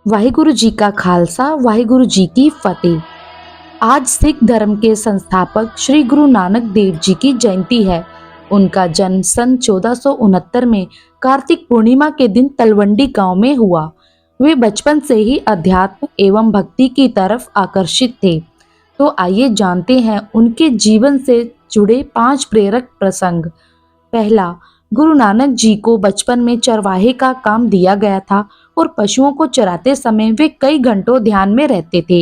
वाहिगुरु जी का खालसा, वाहिगुरु जी की फतेह। आज सिख धर्म के संस्थापक श्री गुरु नानक देव जी की जयंती है। उनका जन्म सन 1469 में कार्तिक पूर्णिमा के दिन तलवंडी गांव में हुआ। वे बचपन से ही अध्यात्म एवं भक्ति की तरफ आकर्षित थे। तो आइए जानते हैं उनके जीवन से जुड़े 5 प्रेरक प्रसंग। पहला, गुरु नानक जी को बचपन में चरवाहे का काम दिया गया था और पशुओं को चराते समय वे कई घंटों ध्यान में रहते थे।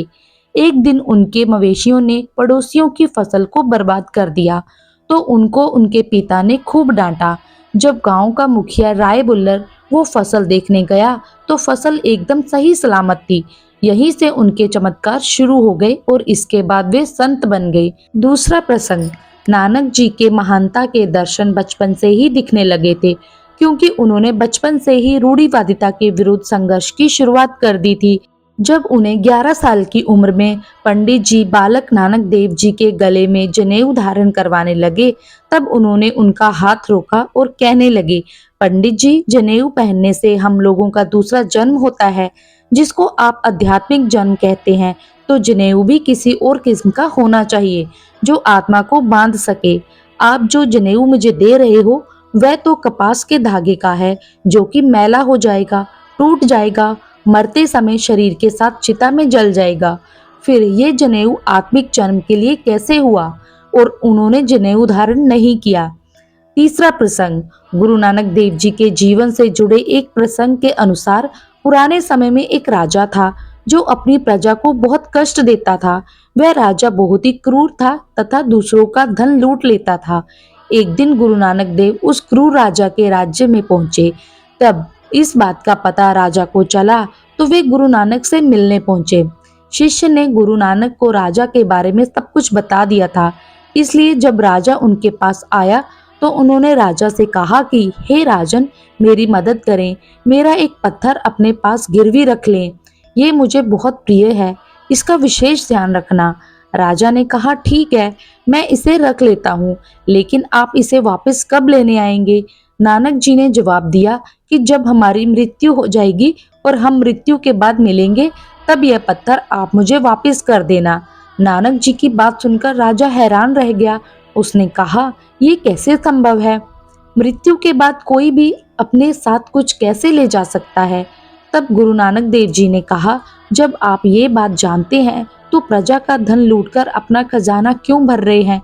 एक दिन उनके मवेशियों ने पड़ोसियों की फसल को बर्बाद कर दिया, तो उनको उनके पिता ने खूब डांटा। जब गांव का मुखिया राय बुल्लर वो फसल देखने गया, तो फसल एकदम सही सलामत थी। यहीं से उनके चमत्कार शुरू हो गए और इसके बाद वे संत बन गए। दूसरा प्रसंग, नानक जी के महानता के दर्शन बचपन से ही दिखने लगे थे, क्योंकि उन्होंने बचपन से ही रूढ़िवादिता के विरुद्ध संघर्ष की शुरुआत कर दी थी। जब उन्हें 11 साल की उम्र में पंडित जी बालक नानक देव जी के गले में जनेऊ धारण करवाने लगे, तब उन्होंने उनका हाथ रोका और कहने लगे, पंडित जी, जनेऊ पहनने से हम लोगों का दूसरा जन्म होता है, जिसको आप आध्यात्मिक जन्म कहते हैं। तो जनेऊ भी किसी और किस्म का होना चाहिए, जो आत्मा को बांध सके। आप जो जनेऊ मुझे दे रहे हो, वह तो कपास के धागे का है, जो कि मैला हो जाएगा, टूट जाएगा, मरते समय शरीर के साथ चिता में जल जाएगा। फिर ये जनेऊ आत्मिक जन्म के लिए कैसे हुआ? और उन्होंने जनेऊ धारण नहीं किया। तीसरा प्रसंग, गुरु नानक देव जी के जीवन से जुड़े एक प्रसंग के अनुसार, पुराने समय में एक राजा था जो अपनी प्रजा को बहुत कष्ट देता था। वह राजा बहुत ही क्रूर था तथा दूसरों का धन लूट लेता था। एक दिन गुरु नानक देव उस क्रूर राजा के राज्य में पहुंचे। तब इस बात का पता राजा को चला, तो वे गुरु नानक से मिलने पहुंचे। शिष्य ने गुरु नानक को राजा के बारे में सब कुछ बता दिया था। इसलिए जब राजा उनके पास आया, तो उन्होंने राजा से कहा कि हे राजन, मेरी मदद करें, मेरा एक पत्थर अपने पास गिरवी रख लें। ये मुझे बहुत प्रिय है, इसका विशेष ध्यान रखना। राजा ने कहा, ठीक है, मैं इसे रख लेता हूँ, लेकिन आप इसे वापस कब लेने आएंगे? नानक जी ने जवाब दिया कि जब हमारी मृत्यु हो जाएगी और हम मृत्यु के बाद मिलेंगे, तब यह पत्थर आप मुझे वापस कर देना। नानक जी की बात सुनकर राजा हैरान रह गया। उसने कहा, ये कैसे संभव है? मृत्यु के बाद कोई भी अपने साथ कुछ कैसे ले जा सकता है? तब गुरु नानक देव जी ने कहा, जब आप ये बात जानते हैं, तो प्रजा का धन लूटकर अपना खजाना क्यों भर रहे हैं?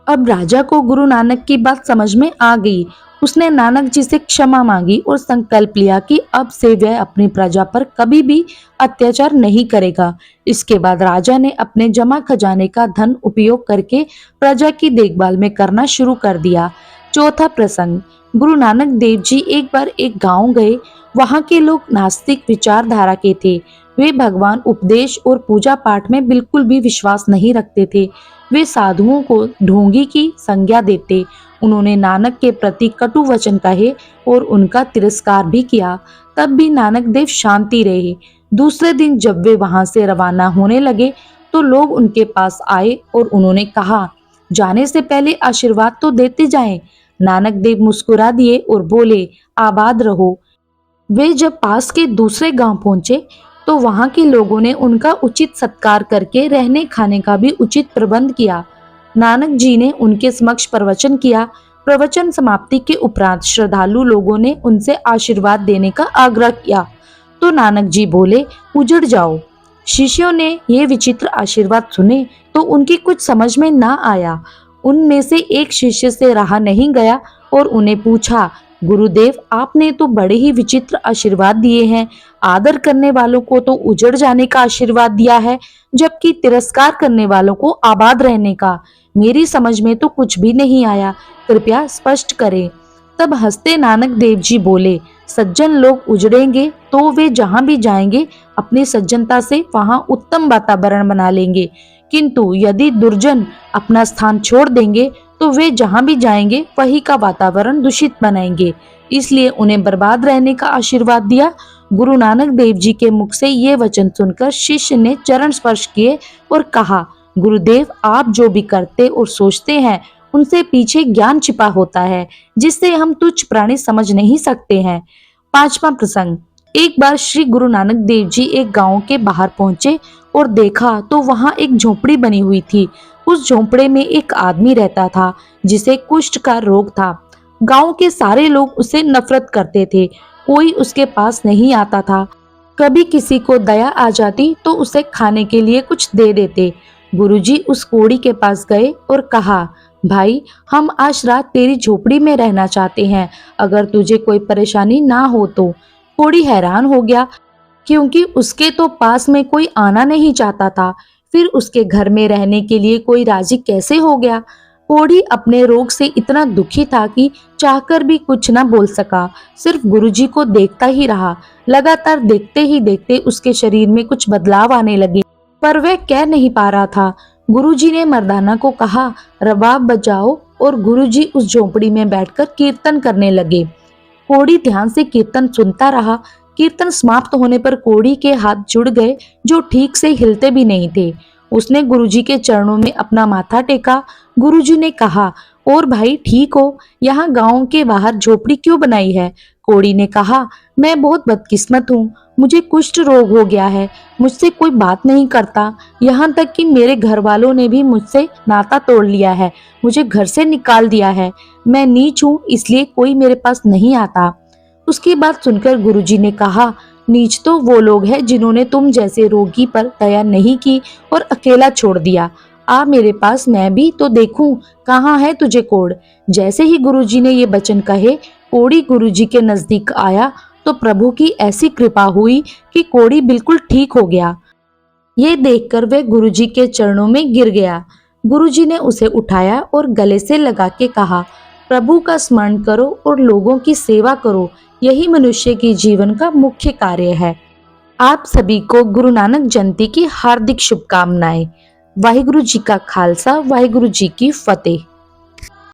अब राजा को गुरु नानक की बात समझ में आ गई। उसने नानक जी से क्षमा मांगी और संकल्प लिया कि अब से वह अपनी प्रजा पर कभी भी अत्याचार नहीं करेगा। इसके बाद राजा ने अपने जमा खजाने का धन उपयोग करके प्रजा की देखभाल में करना शुरू कर दिया। चौथा प्रसंग, गुरु नानक देव जी एक बार एक गांव गए। वहां के लोग नास्तिक विचारधारा के थे। वे भगवान, उपदेश और पूजा पाठ में बिल्कुल भी विश्वास नहीं रखते थे। वे साधुओं को ढोंगी की संज्ञा देते। उन्होंने नानक के प्रति कटु वचन कहे और उनका तिरस्कार भी किया। तब भी नानक देव शांति रहे। दूसरे दिन जब वे वहां से रवाना होने लगे, तो लोग उनके पास आए और उन्होंने कहा, जाने से पहले आशीर्वाद तो देते जाएं। नानक देव मुस्कुरा दिए और बोले, आबाद रहो। वे जब पास के दूसरे गांव पहुंचे, तो वहां के लोगों ने उनका उचित सत्कार करके रहने खाने का भी उचित प्रबंध किया। नानक जी ने उनके समक्ष प्रवचन किया। प्रवचन समाप्ति के उपरांत श्रद्धालु लोगों ने उनसे आशीर्वाद देने का आग्रह किया, तो नानक जी बोले, उजड़ जाओ। शिष्यों ने ये विचित्र आशीर्वाद सुने तो उनकी कुछ समझ में ना आया। उनमें से एक शिष्य से रहा नहीं गया और उन्हें पूछा, गुरुदेव, आपने तो बड़े ही विचित्र आशीर्वाद दिए हैं। आदर करने वालों को तो उजड़ जाने का आशीर्वाद दिया है, जबकि तिरस्कार करने वालों को आबाद रहने का। मेरी समझ में तो कुछ भी नहीं आया, कृपया स्पष्ट करें। तब हंसते नानक देव जी बोले, सज्जन लोग उजड़ेंगे तो वे जहां भी जाएंगे अपनी सज्जनता से वहां उत्तम वातावरण बना लेंगे, किंतु यदि दुर्जन अपना स्थान छोड़ देंगे तो वे जहां भी जाएंगे वही का वातावरण दूषित बनाएंगे। इसलिए उन्हें बर्बाद रहने का आशीर्वाद दिया। गुरु नानक देव जी के मुख से ये वचन सुनकर शिष्य ने चरण स्पर्श किए और कहा, गुरुदेव, आप जो भी करते और सोचते हैं, उनसे पीछे ज्ञान छिपा होता है, जिससे हम तुच्छ प्राणी समझ नहीं सकते हैं। पांचवा प्रसंग, एक बार श्री गुरु नानक देव जी एक गांव के बाहर पहुंचे और देखा तो वहां एक झोपड़ी बनी हुई थी। उस झोपड़े में एक आदमी रहता था जिसे कुष्ठ का रोग था। गांव के सारे लोग उसे नफरत करते थे। कोई उसके पास नहीं आता था। कभी किसी को दया आ जाती तो उसे खाने के लिए कुछ दे देते। गुरुजी उस कोढ़ी के पास गए और कहा, भाई, हम आज रात तेरी झोपड़ी में रहना चाहते हैं, अगर तुझे कोई परेशानी ना हो तो। कोढ़ी हैरान हो गया क्योंकि उसके तो पास में कोई आना नहीं चाहता था। फिर उसके घर में रहने के लिए कोई राजी कैसे हो गया। कोढ़ी अपने रोग से इतना दुखी था कि चाहकर भी कुछ न बोल सका, सिर्फ गुरुजी को देखता ही रहा। लगातार देखते ही देखते उसके शरीर में कुछ बदलाव आने लगे, पर वह कह नहीं पा रहा था। गुरुजी ने मर्दाना को कहा, रबाब बजाओ, और गुरुजी उस झोपड़ी में बैठकर कीर्तन करने लगे। कोढ़ी ध्यान से कीर्तन सुनता रहा। कीर्तन समाप्त होने पर कोढ़ी के हाथ जुड़ गए, जो ठीक से हिलते भी नहीं थे। उसने गुरुजी के चरणों में अपना माथा टेका। गुरुजी ने कहा, और भाई ठीक हो, यहाँ गांव के बाहर झोपड़ी क्यों बनाई है? कोढ़ी ने कहा, मैं बहुत बदकिस्मत हूँ, मुझे कुष्ठ रोग हो गया है, मुझसे कोई बात नहीं करता, यहाँ तक कि मेरे घर वालों ने भी मुझसे नाता तोड़ लिया है, मुझे घर से निकाल दिया है। मैं नीच हूँ, इसलिए कोई मेरे पास नहीं आता। उसकी बात सुनकर गुरुजी ने कहा, नीच तो वो लोग हैं जिन्होंने तुम जैसे रोगी पर दया नहीं की और अकेला छोड़ दिया। आ मेरे पास, मैं भी तो देखूं कहाँ है तुझे कोढ़। जैसे ही गुरुजी ने ये वचन कहे, कोढ़ी गुरुजी के नजदीक आया तो प्रभु की ऐसी कृपा हुई कि कोढ़ी बिल्कुल ठीक हो गया। ये देखकर वह गुरुजी के चरणों में गिर गया। गुरुजी ने उसे उठाया और गले से लगा के कहा, प्रभु का स्मरण करो और लोगों की सेवा करो, यही मनुष्य के जीवन का मुख्य कार्य है। आप सभी को गुरु नानक जयंती की हार्दिक शुभकामनाएं। वाहिगुरु जी का खालसा, वाहिगुरु जी की फतेह।